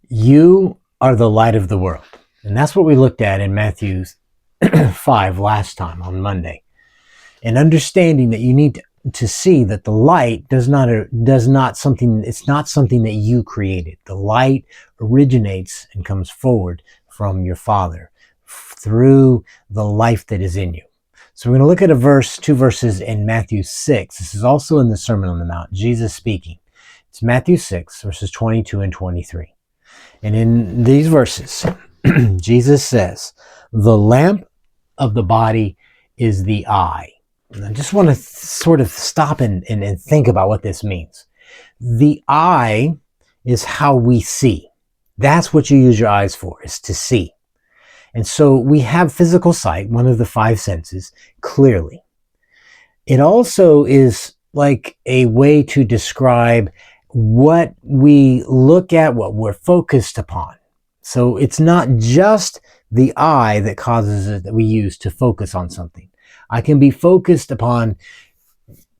You are the light of the world. And that's what we looked at in Matthew 5 last time on Monday. And understanding that you need to see that the light it's not something that you created. The light originates and comes forward from your Father through the life that is in you. So we're going to look at two verses in Matthew 6. This is also in the Sermon on the Mount, Jesus speaking. It's Matthew 6, verses 22 and 23. And in these verses, Jesus says, the lamp of the body is the eye. And I just want to sort of stop and think about what this means. The eye is how we see. That's what you use your eyes for, is to see. And so we have physical sight, one of the five senses, clearly. It also is like a way to describe what we look at, what we're focused upon. So it's not just the eye that causes it, that we use to focus on something. I can be focused upon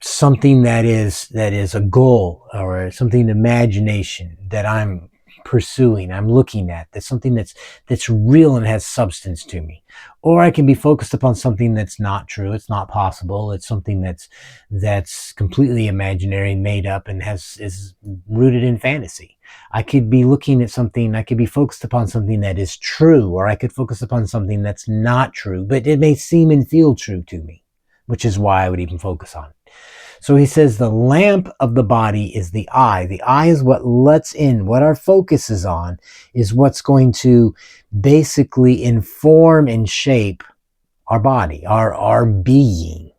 something that is a goal or something, imagination that I'm pursuing, I'm looking at. That's something that's real and has substance to me. Or I can be focused upon something that's not true, it's not possible, it's something that's completely imaginary, made up, and is rooted in fantasy. I could be looking at something, I could be focused upon something that is true, or I could focus upon something that's not true, but it may seem and feel true to me, which is why I would even focus on it. So he says the lamp of the body is the eye. The eye is what lets in, what our focus is on, is what's going to basically inform and shape our body, our being.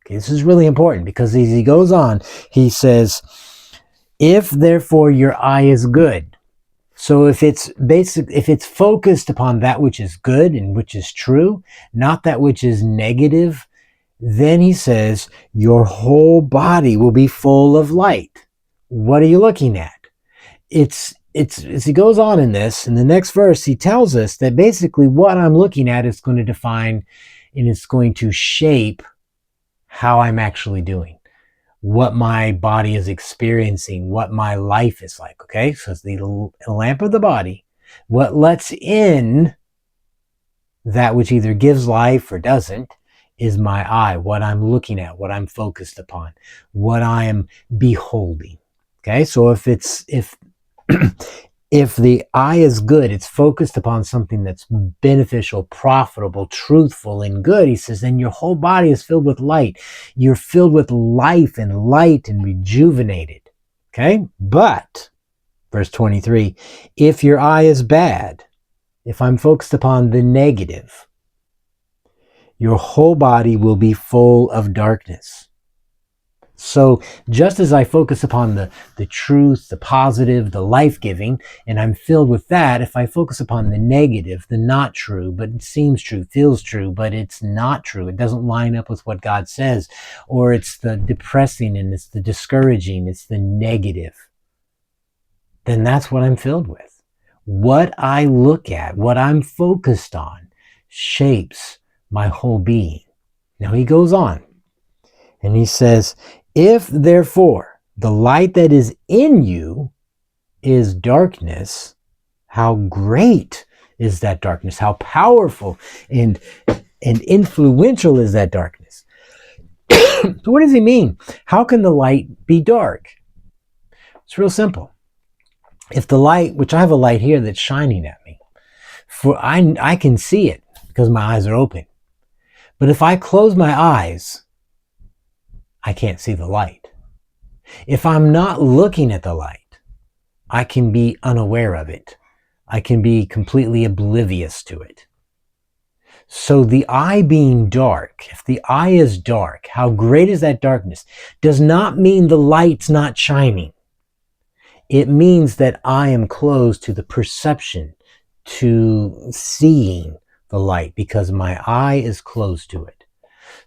Okay, this is really important because as he goes on, he says, if therefore your eye is good. So if it's focused upon that which is good and which is true, not that which is negative, then he says, your whole body will be full of light. What are you looking at? It's as he goes on in this, in the next verse, he tells us that basically what I'm looking at is going to define and it's going to shape how I'm actually doing, what my body is experiencing, what my life is like. Okay, so it's the lamp of the body, what lets in that which either gives life or doesn't, is my eye, what I'm looking at, what I'm focused upon, what I am beholding. Okay, so if if the eye is good, it's focused upon something that's beneficial, profitable, truthful, and good, he says, then your whole body is filled with light. You're filled with life and light and rejuvenated. Okay, but verse 23, if your eye is bad, if I'm focused upon the negative, your whole body will be full of darkness. So just as I focus upon the truth, the positive, the life-giving, and I'm filled with that, if I focus upon the negative, the not true, but it seems true, feels true, but it's not true, it doesn't line up with what God says, or it's the depressing and it's the discouraging, it's the negative, then that's what I'm filled with. What I look at, what I'm focused on, shapes my whole being. Now he goes on and he says, if therefore the light that is in you is darkness, how great is that darkness? How powerful and influential is that darkness? So what does he mean? How can the light be dark? It's real simple. If the light, which I have a light here that's shining at me, for I can see it because my eyes are open. But if I close my eyes, I can't see the light. If I'm not looking at the light, I can be unaware of it. I can be completely oblivious to it. So the eye being dark, if the eye is dark, how great is that darkness? Does not mean the light's not shining. It means that I am closed to the perception, to seeing the light, because my eye is closed to it.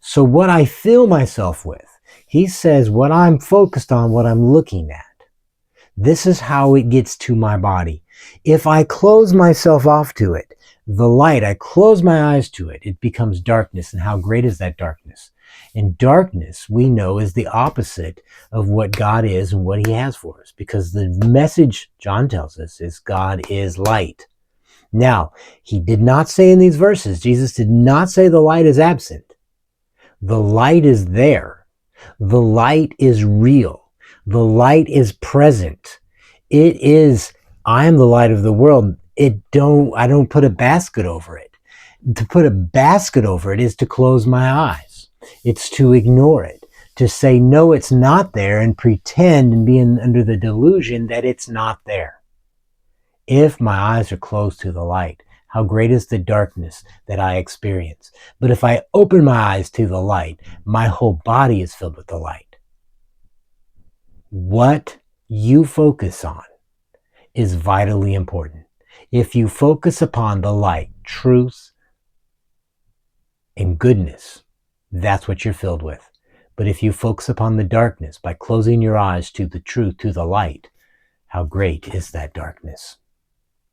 So what I fill myself with, he says, what I'm focused on, what I'm looking at, this is how it gets to my body. If I close myself off to it, the light, I close my eyes to it, it becomes darkness. And how great is that darkness? And darkness, we know, is the opposite of what God is and what he has for us, because the message, John tells us, is God is light. Now, he did not say in these verses, Jesus did not say the light is absent. The light is there. The light is real. The light is present. It is, I am the light of the world. I don't put a basket over it. To put a basket over it is to close my eyes. It's to ignore it, to say, no, it's not there, and pretend and be under the delusion that it's not there. If my eyes are closed to the light, how great is the darkness that I experience. But if I open my eyes to the light, my whole body is filled with the light. What you focus on is vitally important. If you focus upon the light, truth, and goodness, that's what you're filled with. But if you focus upon the darkness by closing your eyes to the truth, to the light, how great is that darkness?